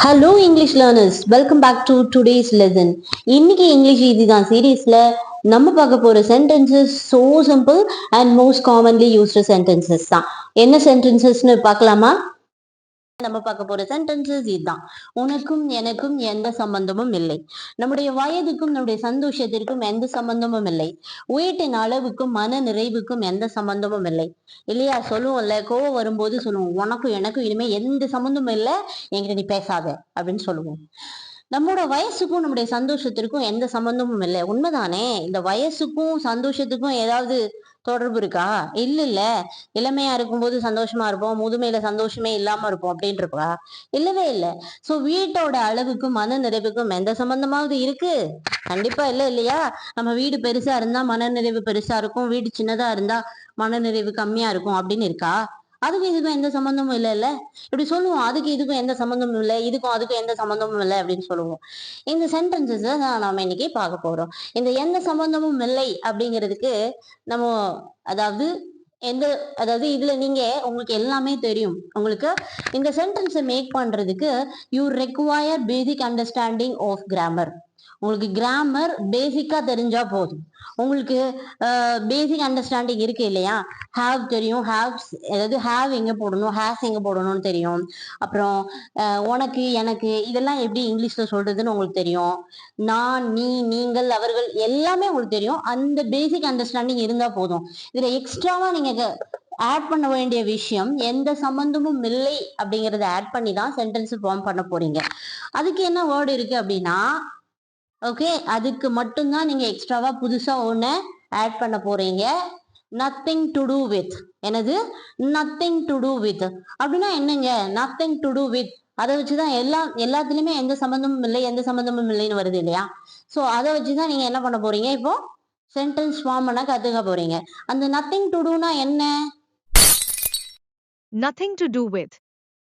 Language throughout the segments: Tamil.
Hello English learners, welcome back to today's lesson. இன்னைக்கு இங்கிலீஷ் இதுதான் சீரீஸ்ல நம்ம பார்க்க போற sentences so simple and most commonly used sentences தான். என்ன சென்டென்சஸ்னு பார்க்கலாமா? நம்ம பார்க்க போற சென்டென்சஸ் இதுதான். உனக்கும் எனக்கும் எந்த சம்பந்தமும் இல்லை. நம்முடைய வயதுக்கும் நம்முடைய சந்தோஷத்திற்கும் எந்த சம்பந்தமும் இல்லை. வீட்டின் அளவுக்கும் மன நிறைவுக்கும் எந்த சம்பந்தமும் இல்லை. இல்லையா? சொல்லுவோம்ல, கோவம் வரும்போது சொல்லுவோம், உனக்கும் எனக்கும் இனிமே எந்த சம்பந்தமும் இல்லை, என்கிட்ட நீ பேசாத அப்படின்னு சொல்லுவோம். நம்மளோட வயசுக்கும் நம்முடைய சந்தோஷத்திற்கும் எந்த சம்பந்தமும் இல்லை. உண்மைதானே? இந்த வயசுக்கும் சந்தோஷத்துக்கும் ஏதாவது தொடர்பு இருக்கா? இல்ல. இளமையா இருக்கும்போது சந்தோஷமா இருப்போம், முதுமையில சந்தோஷமே இல்லாம இருப்போம் அப்படின்னு இருக்கா? இல்லவே இல்லை. சோ வீட்டோட அளவுக்கும் மன நிறைவுக்கும் எந்த சம்பந்தமாவது இருக்கு? கண்டிப்பா இல்ல, இல்லையா? நம்ம வீடு பெருசா இருந்தா மன நிறைவு பெருசா இருக்கும், வீடு சின்னதா இருந்தா மன நிறைவு கம்மியா இருக்கும் அப்படின்னு இருக்கா? அதுக்கும் இதுக்கும் எந்த சம்பந்தமும் இல்லைல்ல. இப்படி சொல்லுவோம், அதுக்கு இதுக்கும் எந்த சம்பந்தமும் இல்லை, இதுக்கும் அதுக்கும் எந்த சம்பந்தமும் இல்லை அப்படின்னு சொல்லுவோம். இந்த சென்டென்சஸ் நாம இன்னைக்கு பார்க்க போறோம். இந்த எந்த சம்பந்தமும் இல்லை அப்படிங்கிறதுக்கு நம்ம அதாவது எந்த அதாவது இதுல நீங்க உங்களுக்கு எல்லாமே தெரியும். உங்களுக்கு இந்த சென்டென்ஸை மேக் பண்றதுக்கு you require basic understanding of grammar. உங்களுக்கு கிராமர் பேசிக்கா தெரிஞ்சா போதும். உங்களுக்கு பேசிக் அண்டர்ஸ்டாண்டிங் இருக்கு இல்லையா? ஹாவ் தெரியும், ஹாவ்ஸ் அதாவது ஹாவ் எங்க போடணும், ஹேஸ் எங்க போடணும்னு தெரியும். அப்புறம் உனக்கு எனக்கு இதெல்லாம் எப்படி இங்கிலீஷ்ல சொல்றதுன்னு உங்களுக்கு தெரியும். நான், நீ, நீங்கள், அவர்கள் எல்லாமே உங்களுக்கு தெரியும். அந்த பேசிக் அண்டர்ஸ்டாண்டிங் இருந்தா போதும். இதுல எக்ஸ்ட்ராவா நீங்க ஆட் பண்ண வேண்டிய விஷயம் எந்த சம்பந்தமும் இல்லை அப்படிங்கறத ஆட் பண்ணி தான் சென்டென்ஸ் ஃபார்ம் பண்ண போறீங்க. அதுக்கு என்ன வேர்டு இருக்கு அப்படின்னா, ஓகே, அதுக்கு மட்டும்தான் நீங்க எக்ஸ்ட்ராவா புதுசா ஒண்ணு ஆட் பண்ண போறீங்க. Nothing to do with. என்னது? நத்திங் டு டூ வித் அப்படின்னா என்னங்க? நத்திங் டு டூ வித் அதை வச்சுதான் எல்லாத்துலயுமே எந்த சம்பந்தமும் இல்லை, எந்த சம்பந்தமும் இல்லைன்னு வருது இல்லையா? சோ அதை வச்சுதான் நீங்க என்ன பண்ண போறீங்க? இப்போ சென்டென்ஸ் ஃபார்ம் பண்ண கத்துக்க போறீங்க. அந்த நத்திங் டு டூனா என்ன? Nothing to do with.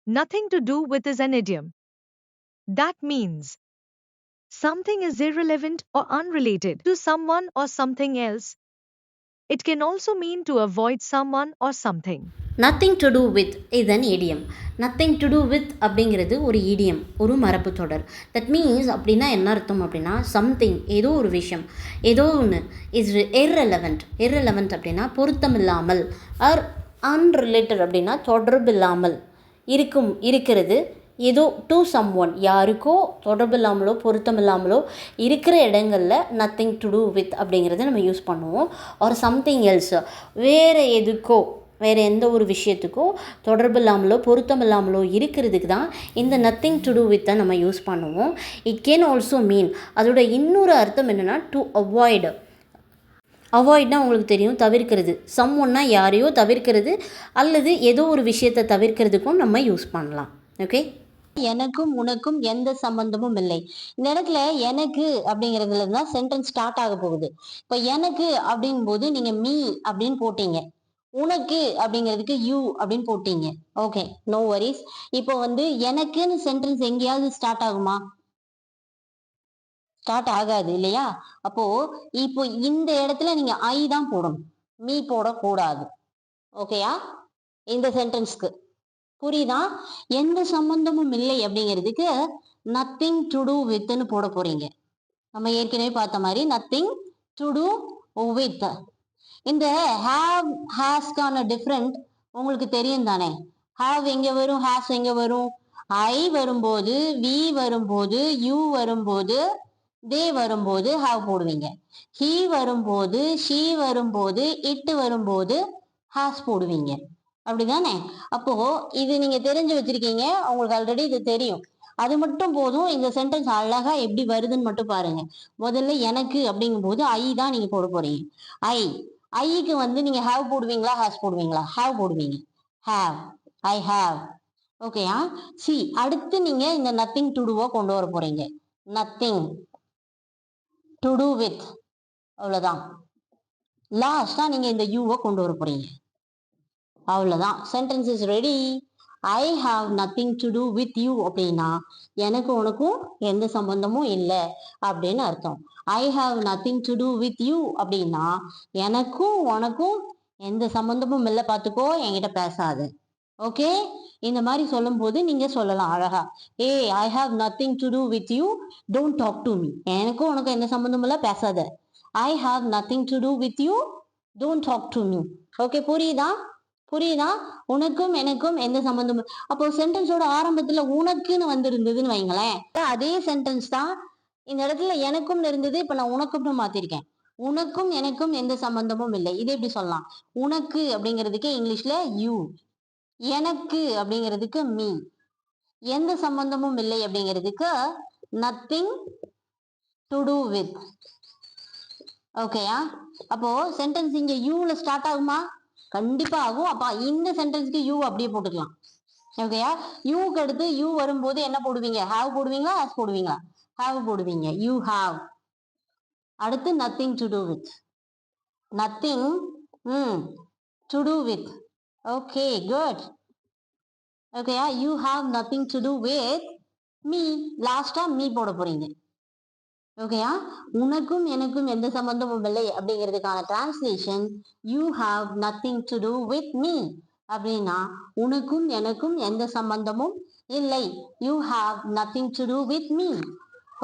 Nothing to do with is an idiom. That means something is irrelevant or unrelated to someone or something else. It can also mean to avoid someone or something. Nothing to do with is an idiom. Nothing to do with அப்படிங்கிறது ஒரு இடியம், ஒரு மரபு தொடர். தட் மீன்ஸ் அப்படின்னா என்ன அர்த்தம் அப்படின்னா, சம்திங் ஏதோ ஒரு விஷயம், ஏதோ ஒன்று இஸ் இர்ரெலவெண்ட். இர்ரெலவெண்ட் அப்படின்னா பொருத்தமில்லாமல், ஆர் அன்ரிலேட்டட் அப்படின்னா தொடர்பு இல்லாமல் இருக்கிறது. ஏதோ டு சம் ஒன், யாருக்கோ தொடர்பு இல்லாமலோ பொருத்தம் இல்லாமலோ இருக்கிற இடங்களில் நத்திங் டு டூ வித் அப்படிங்கிறத நம்ம யூஸ் பண்ணுவோம். ஒரு சம்திங் எல்ஸ், வேறு எந்த ஒரு விஷயத்துக்கோ தொடர்பு இல்லாமலோ பொருத்தம் இல்லாமலோ இருக்கிறதுக்கு தான் இந்த நத்திங் டு டூ வித்தை நம்ம யூஸ் பண்ணுவோம். இட் கேன் ஆல்சோ மீன், அதோட இன்னொரு அர்த்தம் என்னென்னா டு அவாய்டு. அவாய்ட்னா உங்களுக்கு தெரியும், தவிர்க்கிறது. சம் ஒன்னா யாரையோ தவிர்க்கிறது அல்லது ஏதோ ஒரு விஷயத்தை தவிர்க்கிறதுக்கும் நம்ம யூஸ் பண்ணலாம். ஓகே, எனக்கும் உனக்கும் எந்த சம்பந்தமும் இல்லை. இந்த இடத்துல எனக்கு அப்படிங்கிறதுல தான் சென்டென்ஸ் ஸ்டார்ட் ஆக போகுது. இப்ப எனக்கு அப்படிங்கும் போது நீங்க மீ அப்படின்னு போட்டீங்க, உனக்கு அப்படிங்கிறதுக்கு யூ அப்படின்னு போட்டீங்க. Okay, no worries. இப்போ எனக்குன்னு சென்டென்ஸ் எங்கேயாவது ஸ்டார்ட் ஆகுமா? ஸ்டார்ட் ஆகாது இல்லையா? அப்போ இப்போ இந்த இடத்துல நீங்க ஐ தான் போடணும், மீ போடக்கூடாது. ஓகேயா? இந்த சென்டென்ஸ்க்கு புரியுதா? எந்த சம்பந்தமும் இல்லை அப்படிங்கிறதுக்கு நத்திங் டு டூ வித்னு போட போறீங்க. நம்ம ஏற்கனவே பார்த்த மாதிரி நத்திங் டு டூ வித். இந்த ஹாவ் ஹாஸ்க்கான டிஃப்ரெண்ட் உங்களுக்கு தெரியும் தானே? ஹாவ் எங்க வரும், ஹாஸ் எங்க வரும்? ஐ வரும்போது, வி வரும்போது, யூ வரும்போது, தே வரும்போது ஹாவ் போடுவீங்க. ஹி வரும்போது, ஷீ வரும்போது, இட் வரும்போது ஹாஸ் போடுவீங்க. அப்படிதானே? அப்போ இது நீங்க தெரிஞ்சு வச்சிருக்கீங்க, உங்களுக்கு ஆல்ரெடி இது தெரியும். அது மட்டும் போதும். இந்த சென்டென்ஸ் அழகா எப்படி வருதுன்னு மட்டும் பாருங்க. முதல்ல எனக்கு அப்படிங்கும் போது ஐ தான் நீங்க போட போறீங்க. ஐ ஐக்கு நீங்க ஹாவ் போடுவீங்களா, ஹாஸ் போடுவீங்களா? ஹாவ் போடுவீங்க. Have, I have. ஓகேயா? சி, அடுத்து நீங்க இந்த நத்திங் டு டூவா கொண்டு வர போறீங்க. நத்திங் டு டூ வித், அவ்வளவுதான். லாஸ்டா நீங்க இந்த யூவை கொண்டு வர போறீங்க. அவ்வளவுதான். Sentence is ready. I have nothing to do with you அப்படின்னா எனக்கு உனக்கும் எந்த சம்பந்தமும் இல்லை அப்படின்னு அர்த்தம். I have nothing to do with you அப்படின்னா எனக்கும் உனக்கும் எந்த சம்பந்தமும் இல்லை, பார்த்துக்கோ, என்கிட்ட பேசாது. ஓகே, இந்த மாதிரி சொல்லும் போது நீங்க சொல்லலாம் அழகா, ஏ I have nothing to do with you, don't talk to me. எனக்கும் உனக்கு எந்த சம்பந்தமும் இல்ல, பேசாத. I have nothing to do with you, don't talk to me. Okay, புரியுதா? புரியுதா? உனக்கும் எனக்கும் எந்த சம்பந்தமும். அப்போ சென்டென்ஸோட ஆரம்பத்துல உனக்குன்னு வந்திருந்ததுன்னு வைங்களேன், அதே சென்டென்ஸ் தான் இந்த இடத்துல எனக்கும் இருந்தது, இப்ப நான் உனக்கும்னு மாத்திருக்கேன். உனக்கும் எனக்கும் எந்த சம்பந்தமும் இல்லை. இது எப்படி சொல்லலாம்? உனக்கு அப்படிங்கிறதுக்கு இங்கிலீஷ்ல யூ, எனக்கு அப்படிங்கிறதுக்கு மீ, எந்த சம்பந்தமும் இல்லை அப்படிங்கிறதுக்கு நத்திங் டு டூ வித். ஓகேயா? அப்போ சென்டென்ஸ் இங்க யூல ஸ்டார்ட் ஆகுமா? கண்டிப்பா ஆகும். அப்ப இந்த சென்டென்ஸ்க்கு யூ அப்படியே போட்டுக்கலாம். ஓகேயா? யூக்கு அடுத்து யூ வரும்போது என்ன போடுவீங்க? ஹாவ் போடுவீங்களா, ஹாஸ் போடுவீங்களா? ஹாவ் போடுவீங்க. You have. அடுத்து nothing to do with. Nothing to do with. Okay, good. ஓகேயா? You have nothing to do with me. லாஸ்டா மீ போட போறீங்க. ஓகேயா? உனக்கும் எனக்கும் எந்த சம்பந்தமும் இல்லை அப்படிங்கிறதுக்கான translation you have nothing to do with me. அப்படின்னா உனக்கும் எனக்கும் எந்த சம்பந்தமும் இல்லை. You have nothing to do with me.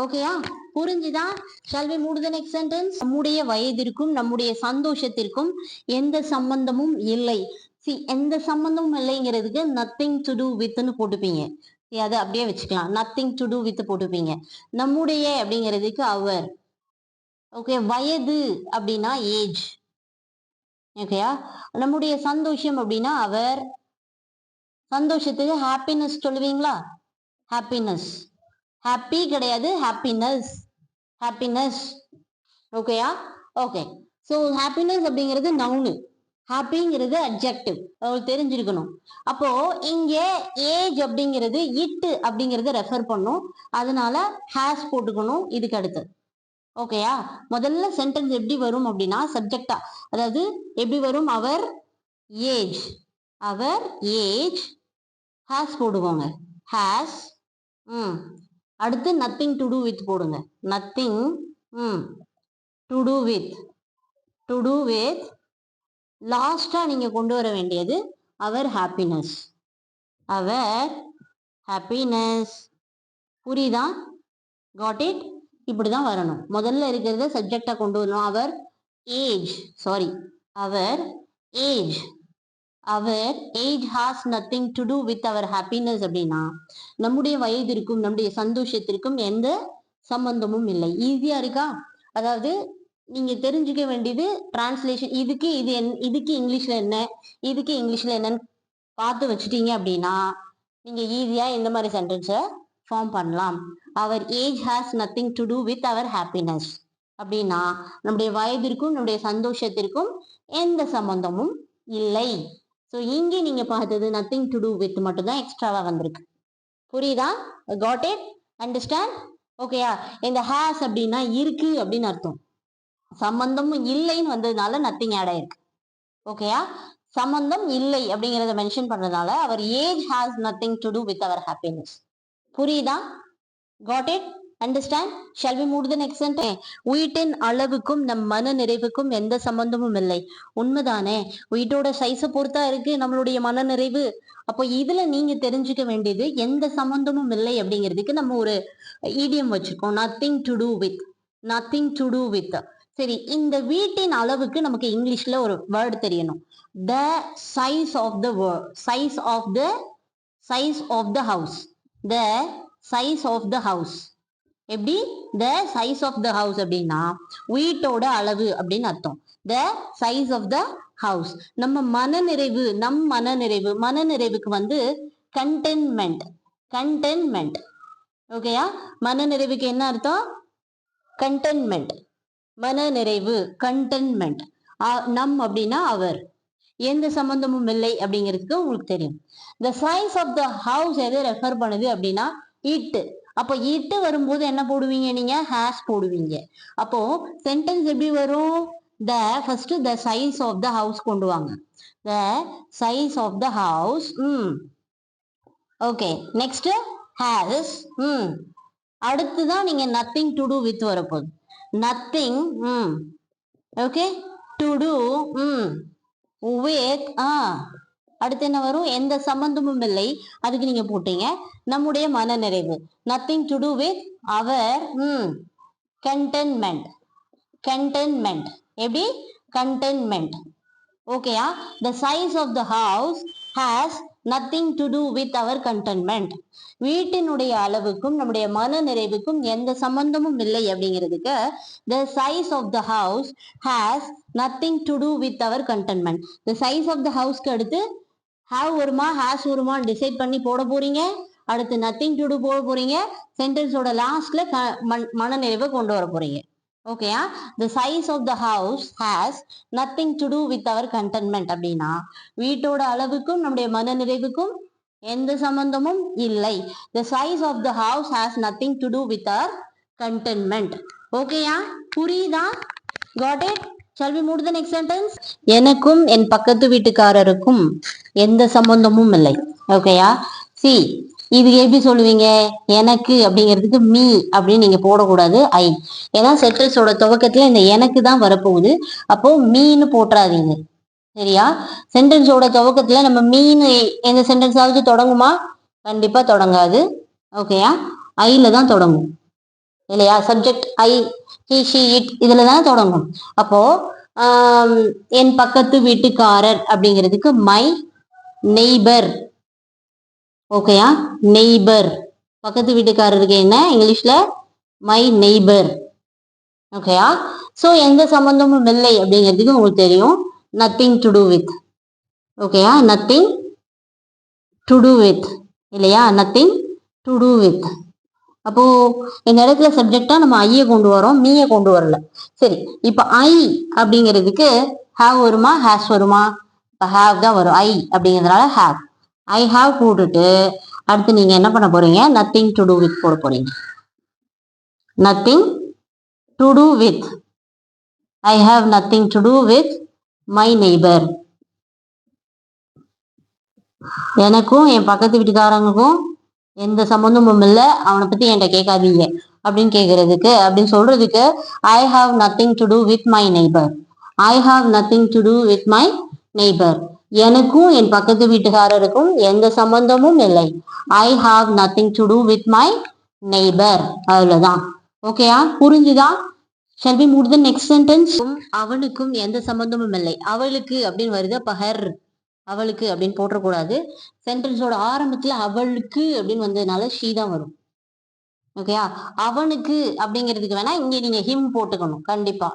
ஓகேயா? புரிஞ்சுதா? Shall we move the next sentence? நம்முடைய வயதிற்கும் நம்முடைய சந்தோஷத்திற்கும் எந்த சம்பந்தமும் இல்லை. எந்த சம்பந்தமும் இல்லைங்கிறதுக்கு நத்திங் டு டூ வித்னு போட்டுப்பீங்க. அதை அப்படியே வச்சுக்கலாம். நத்திங் டு டூ வித் போட்டுப்பீங்க. நம்முடைய அப்படிங்கிறதுக்கு அவர். ஓகே, வயது அப்படின்னா ஏஜ். ஓகேயா? நம்முடைய சந்தோஷம் அப்படின்னா அவர். சந்தோஷத்துக்கு ஹாப்பினஸ் சொல்லுவீங்களா? ஹாப்பினஸ். ஹாப்பி கிடையாது, ஹாப்பினஸ். ஹாப்பினஸ். ஓகேயா? ஓகே. ஸோ ஹாப்பினஸ் அப்படிங்கிறது நவுனு, ஹாப்பிங்கிறது அட்ஜெக்டிவ். உங்களுக்கு தெரிஞ்சிருக்கணும். அப்போ இங்க ஏஜ் அப்படிங்கிறது இட் அப்படிங்கறத ரெஃபர் பண்ணும். அதனால ஹேஸ் போட்டுக்கணும் இதுக்கு அடுத்து. ஓகேயா? முதல்ல சென்டென்ஸ் எப்படி வரும் அப்படின்னா சப்ஜெக்டா, அதாவது எப்படி வரும்? Our age. Our age has போடுவோங்க. ஹேஸ். அடுத்து நத்திங் டு டூ வித் போடுங்க. Nothing to do with. To do with லாஸ்டா நீங்க கொண்டு வர வேண்டியது அவர் ஹாப்பினஸ். Our happiness. புரியுதா? Got it? இப்படிதான் வரணும். முதல்ல இருக்கிறத சப்ஜெக்டா கொண்டு வரணும். Our age, sorry, our age. Our age has nothing to do with our happiness அப்படின்னா நம்முடைய வயதிற்கும் நம்முடைய சந்தோஷத்திற்கும் எந்த சம்பந்தமும் இல்லை. ஈஸியா இருக்கா? அதாவது நீங்க தெரிஞ்சுக்க வேண்டியது டிரான்ஸ்லேஷன். இதுக்கு இது இதுக்கு இங்கிலீஷ்ல என்ன, இதுக்கு இங்கிலீஷ்ல என்னன்னு பார்த்து வச்சுட்டீங்க அப்படின்னா நீங்க ஈஸியா இந்த மாதிரி சென்டென்ஸை ஃபார்ம் பண்ணலாம். Our age has nothing to do with our happiness அப்படின்னா நம்முடைய வயதிற்கும் நம்முடைய சந்தோஷத்திற்கும் எந்த சம்பந்தமும் இல்லை. ஸோ இங்கே நீங்க பார்த்தது நத்திங் டு டூ வித் மட்டும்தான் எக்ஸ்ட்ராவா வந்திருக்கு. புரியுதா? Got it? அண்டர்ஸ்டாண்ட்? ஓகேயா? இந்த ஹேஸ் அப்படின்னா இருக்கு அப்படின்னு அர்த்தம். சம்பந்தமும் இல்லைன்னு வந்ததுனால நத்திங் ஆட் ஆயிருக்கு. ஓகேயா? சம்பந்தம் இல்லை அப்படிங்கறத மென்ஷன் பண்றதுனால our age has nothing to do with our happiness. புரியுதா? Got it? Understand? Shall we move to the next sentence? வீட்டின் அளவுக்கும் நம் மன நிறைவுக்கும் எந்த சம்பந்தமும் இல்லை. உண்மைதானே? வீட்டோட சைஸை பொறுத்தா இருக்கு நம்மளுடைய மன நிறைவு. அப்போ இதுல நீங்க தெரிஞ்சுக்க வேண்டியது எந்த சம்பந்தமும் இல்லை அப்படிங்கிறதுக்கு நம்ம ஒரு ஈடியம் வச்சிருக்கோம். Nothing to do with. Nothing to do with. சரி, இந்த வீட்டின் அளவுக்கு நமக்கு இங்கிலீஷ்ல ஒரு வேர்டு தெரியணும். The size of the size of the size of the house. The size of the house. எப்படி? The size of the house அப்படின்னா வீட்டோட அளவு அப்படின்னு அர்த்தம். The size of the house. நம்ம மனநிறைவு, நம் மனநிறைவு. மனநிறைவுக்கு வந்து கண்டென்மெண்ட். கண்டென்மெண்ட். ஓகேயா? மனநிறைவுக்கு என்ன அர்த்தம்? கண்டென்மெண்ட். மனநிறைவு, கண்டென்மெண்ட். நம் அப்படின்னா அவர். எந்த சம்பந்தமும் இல்லை அப்படிங்கிறதுக்கு உங்களுக்கு தெரியும். The size of the house எதை ரெஃபர் பண்ணுது அப்படின்னா இட். அப்போ இட்டு வரும்போது என்ன போடுவீங்க நீங்க? ஹேஸ் போடுவீங்க. அப்போ சென்டென்ஸ் எப்படி வரும்? The first the size of the house கொண்டு வாங்க. The size of the house. Okay, next has. அடுத்துதான் நீங்க நத்திங் டு டூ வித் வரப்போகுது. Nothing okay to do with அடுத்து என்ன வரும்? எந்த சம்பந்தமும் இல்லை, அதுக்கு நீங்க போட்டீங்க நம்முடைய மனநிறைவு. Nothing to do with our contentment. Contentment எப்படி? கண்டென்மெண்ட். ஓகேயா? the size of the house has nothing to do with our contentment. வீட்டினுடைய அளவுக்கும் நம்முடைய மன நிறைவுக்கும் எந்த சம்பந்தமும் இல்லை அப்படிங்கிறதுக்கு the size of the house has nothing to do with our contentment. the size of the houseக்கு அடுத்து have வருமா has வருமா டிசைட் பண்ணி போட போறீங்க. அடுத்து nothing to do போட போறீங்க. சென்டென்ஸோட லாஸ்ட்ல மன நிறைவை கொண்டு வர போறீங்க. ஓகேயா? the size of the house has nothing to do with our contentment அப்படின்னா வீட்டோட அளவுக்கும் நம்முடைய மன நிறைவுக்கும் எந்த சம்பந்தமும் இல்லை. the size of the house has nothing to do with our contentment. ஓகேயா? புரியுதா? got it? shall we move to the next sentence? எனக்கும் என் பக்கத்து வீட்டுக்காரருக்கும் எந்த சம்பந்தமும் இல்லை. ஓகேயா? see இது எப்படி சொல்லுவீங்க? எனக்கு அப்படிங்கிறதுக்கு மீ அப்படின்னு நீங்க போடக்கூடாது ஐ. ஏன்னா சென்டென்ஸோட துவக்கத்துல இந்த எனக்கு தான் வரப்போகுது. அப்போ மீன்னு போட்டுறாதீங்க. சரியா? சென்டென்ஸோட துவக்கத்துல நம்ம மீன் எந்த சென்டென்ஸாவது தொடங்குமா? கண்டிப்பா தொடங்காது. ஓகேயா? ஐல தான் தொடங்கும் இல்லையா? Subject I, he, she, it இதுல தான் தொடங்கும். அப்போ என் பக்கத்து வீட்டுக்காரர் அப்படிங்கிறதுக்கு மை நெய்பர். ஓகேயா? நெய்பர். பக்கத்து வீட்டுக்காரருக்கு என்ன இங்கிலீஷ்ல? My neighbour. ஓகேயா? ஸோ எந்த சம்பந்தமும் இல்லை அப்படிங்கிறதுக்கு உங்களுக்கு தெரியும். Nothing to do with. ஓகேயா? நத்திங் டு டூ வித் இல்லையா? Nothing to do with. அப்போ இந்த இடத்துல சப்ஜெக்டா நம்ம ஐய கொண்டு வரோம், மீய கொண்டு வரல. சரி, இப்ப ஐ அப்படிங்கிறதுக்கு ஹாவ் வருமா ஹேஸ் வருமா? இப்போ ஹாவ் தான் வரும். ஐ அப்படிங்கிறதுனால ஹாவ். ஐ ஹாவ் போட்டுட்டு அடுத்து நீங்க என்ன பண்ண போறீங்க? நத்திங் டு டூ வித் போட போறீங்க. Nothing to do with. I have nothing to do with my neighbour. எனக்கும் என் பக்கத்து வீட்டுக்காரங்களுக்கும் எந்த சம்பந்தமும் இல்லை, அவனை பத்தி என்கிட்ட கேட்காதீங்க அப்படின்னு கேட்கறதுக்கு, அப்படின்னு சொல்றதுக்கு I have nothing to do with my neighbour. I have nothing to do with my neighbour. எனக்கும் என் பக்கத்து வீட்டுக்காரருக்கும் எந்த சம்பந்தமும் இல்லை. I have nothing to do with my neighbour. அவ்வளவுதான். ஓகேயா? புரிஞ்சுதா? shall we move to the next sentence? அவனுக்கும் எந்த சம்பந்தமும் இல்லை. அவளுக்கு அப்படின்னு வருது. அப்ப ஹர், அவளுக்கு அப்படின்னு போட்டக்கூடாது. சென்டென்ஸோட ஆரம்பத்துல அவளுக்கு அப்படின்னு வந்ததுனால ஷீ தான் வரும். ஓகேயா? அவனுக்கு அப்படிங்கிறதுக்கு வேணா இங்க நீங்க ஹிம் போட்டுக்கணும். கண்டிப்பா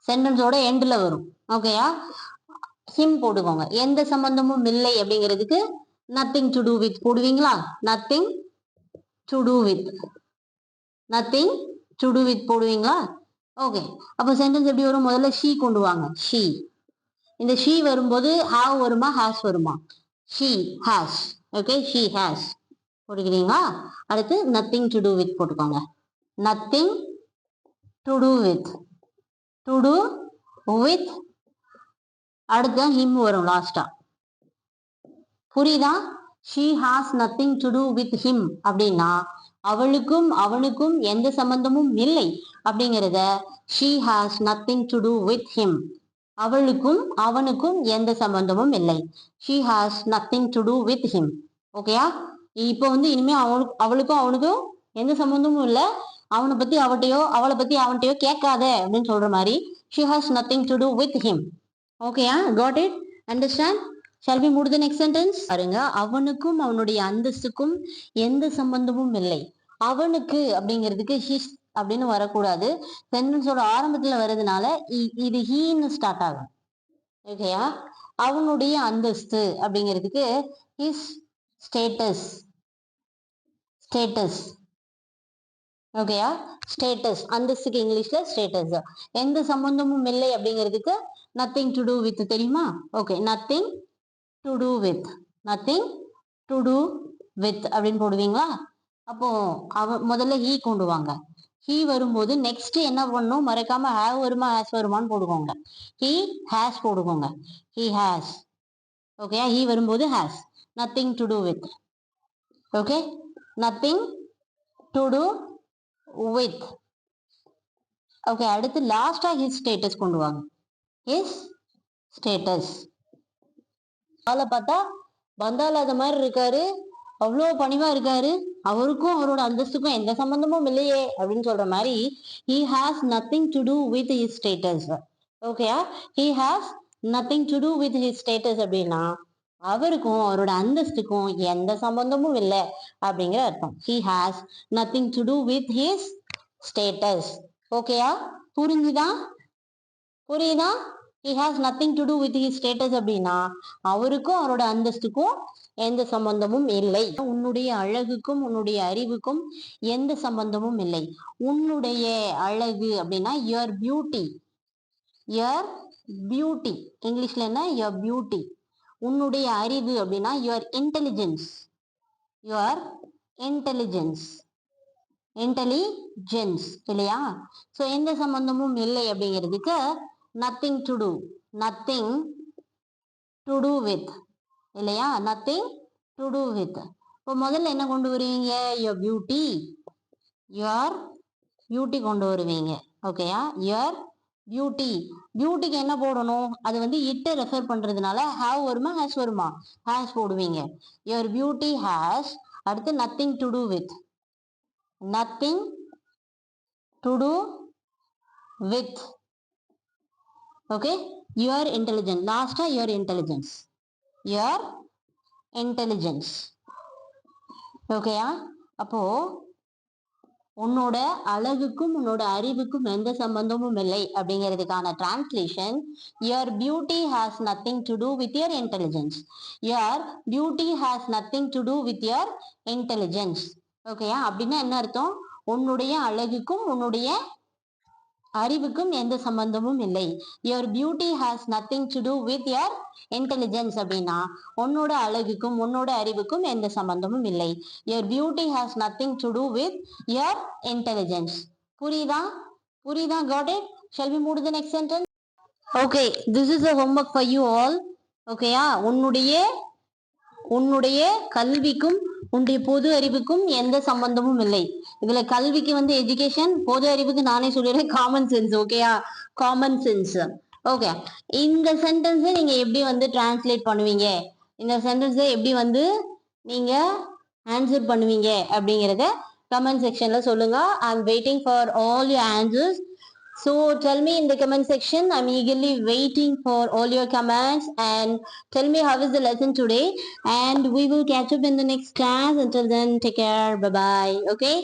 சென்டென்ஸோட எண்ட்ல வரும். ஓகேயா? ஹிம் போட்டுக்கோங்க. எந்த சம்பந்தமும் இல்லை அப்படிங்கிறதுக்கு நத்திங் டு டூ வித் போடுவீங்களா? Nothing to do with. Nothing to do with போடுவீங்களா? ஓகே. அப்போ சென்டென்ஸ் எப்படி வரும்? முதல்ல ஷீ கொண்டு வாங்க. ஷீ. இந்த ஷீ வரும்போது ஹாவ் வருமா ஹேஸ் வருமா? She has. Okay, she has போட்டுக்கிறீங்களா? அடுத்து நத்திங் டு டூ வித் போட்டுக்கோங்க. Nothing to do with. To do with அடுத்து ஹிம் வரும் லாஸ்டா. புரியுதா? She has nothing to do with him அப்படின்னா அவளுக்கும் அவனுக்கும் எந்த சம்பந்தமும் இல்லை அப்படிங்கிறத she has nothing to do with him. அவளுக்கும் அவனுக்கும் எந்த சம்பந்தமும் இல்லை. She has nothing to do with him. ஓகேயா? இப்போ இனிமே அவளுக்கும் அவனுக்கும் எந்த சம்பந்தமும் இல்லை. அவனை பத்தி அவட்டையோ அவளை பத்தி அவன்கிட்டயோ கேட்காத அப்படின்னு சொல்ற மாதிரி she has nothing to do with him. ஓகேயா? Got it? Understand? shall we move to the next sentence? பாருங்க, அவனுக்கும் அவனுடைய அந்தஸ்துக்கும் எந்த சம்பந்தமும் இல்லை. அவனுக்கு அப்படிங்கிறதுக்கு ஹிஸ் அப்படின்னு வரக்கூடாது. சென்டென்ஸோட ஆரம்பத்துல வர்றதுனால இது ஹீன்னு ஸ்டார்ட் ஆகும். ஓகேயா? அவனுடைய அந்தஸ்து அப்படிங்கிறதுக்கு ஹிஸ் ஸ்டேட்டஸ். ஸ்டேட்டஸ். ஓகேயா? ஸ்டேட்டஸ். அந்தஸ்துக்கு இங்கிலீஷ்ல ஸ்டேட்டஸ். எந்த சம்பந்தமும் இல்லை அப்படிங்கிறதுக்கு நத்திங் டு டூ வித். தெரியுமா? Okay, nothing to do with. Nothing to do with அப்படின்னு போடுவீங்களா? அப்போ முதல்ல ஹீ கொண்டு வாங்க. ஹீ வரும்போது நெக்ஸ்ட் என்ன பண்ணணும்? மறக்காம ஹேவ் வருமா ஹேஸ் வருமானு போடுவோங்க. ஹீ ஹேஸ் போடுவோங்க. He has. ஓகே, ஹீ வரும்போது has. Nothing to do with. Okay, nothing to do with. Okay, அடுத்து லாஸ்டா ஹிஸ் ஸ்டேட்டஸ் கொண்டு வாங்க. His status. ஆளை பார்த்தா பந்தாலாத மாதிரி இருக்காரு, அவ்வளோ பணிவா இருக்காரு, அவருக்கும் அவரோட அந்தஸ்துக்கும் எந்த சம்பந்தமும் இல்லையே அப்படின்னு சொல்ற மாதிரி he has nothing to do with his status. ஓகேயா? he has nothing to do with his status அப்படின்னா அவருக்கும் அவரோட அந்தஸ்துக்கும் எந்த சம்பந்தமும் இல்லை அப்படிங்கிற அர்த்தம். he has nothing to do with his status. ஓகேயா? புரிஞ்சுதா? புரியுதா? he has nothing to do with his status அப்படின்னா அவருக்கும் அவரோட அந்தஸ்துக்கும் எந்த சம்பந்தமும் இல்லை. உன்னுடைய அழகுக்கும் உன்னுடைய அறிவுக்கும் எந்த சம்பந்தமும் இல்லை. உன்னுடைய அழகு அப்படின்னா your beauty. your beauty இங்கிலீஷ்ல என்ன? your beauty. உன்னுடைய அறிவு அப்படின்னா your intelligence. your intelligence. intelligence இல்லையா? சோ எந்த சம்பந்தமும் இல்லை அப்படிங்கிறதுக்கு nothing to do. nothing to do with இல்லையா? nothing to do with. இப்போ முதல்ல என்ன கொண்டு வருவீங்க? your beauty. your beauty கொண்டு வருவீங்க. ஓகேயா? your beauty. பியூட்டிக்கு என்ன போடணும்? அது வந்து இட்ட ரெஃபர் பண்றதுனால have வருமா has வருமா? has போடுவீங்க. your beauty has அடுத்து nothing to do with. nothing to do with. okay? your intelligence. லாஸ்டா your intelligence. your intelligence. ஓகேயா? அப்போ உன்னோட அழகுக்கும் உன்னோட அறிவுக்கும் எந்த சம்பந்தமும் இல்லை அப்படிங்கிறதுக்கான translation your beauty has nothing to do with your intelligence. your beauty has nothing to do with your intelligence. ஓகேயா? அப்படின்னா என்ன அர்த்தம்? உன்னுடைய அழகுக்கும் உன்னுடைய அறிவுக்கும் எந்த சம்பந்தமும் இல்லை. your beauty has nothing to do with your intelligence அப்படின்னா உன்னோட அழகுக்கும் உன்னோட அறிவுக்கும் எந்த சம்பந்தமும் இல்லை. your beauty has nothing to do with your intelligence. புரியுதா? புரியுதா? got it? shall we move to the next sentence? okay, this is a homework for you all. ஓகேயா? உன்னுடைய கல்விக்கும் உன்னுடைய பொது அறிவுக்கும் எந்த சம்பந்தமும் இல்லை. இதுல கல்விக்கு வந்து எஜுகேஷன், பொது அறிவுக்கு நானே சொல்லிடுறேன் காமன் சென்ஸ். ஓகேயா? Common sense. ஓகே, இந்த சென்டென்ஸை நீங்க எப்படி வந்து டிரான்ஸ்லேட் பண்ணுவீங்க, இந்த சென்டென்ஸை எப்படி வந்து நீங்க ஆன்சர் பண்ணுவீங்க அப்படிங்கிறத கமெண்ட் செக்ஷன்ல சொல்லுங்க. I am waiting for all your answers. So tell me in the comment section. I'm eagerly waiting for all your comments and tell me how is the lesson today, and we will catch up in the next class. Until then, take care. Bye bye. Okay.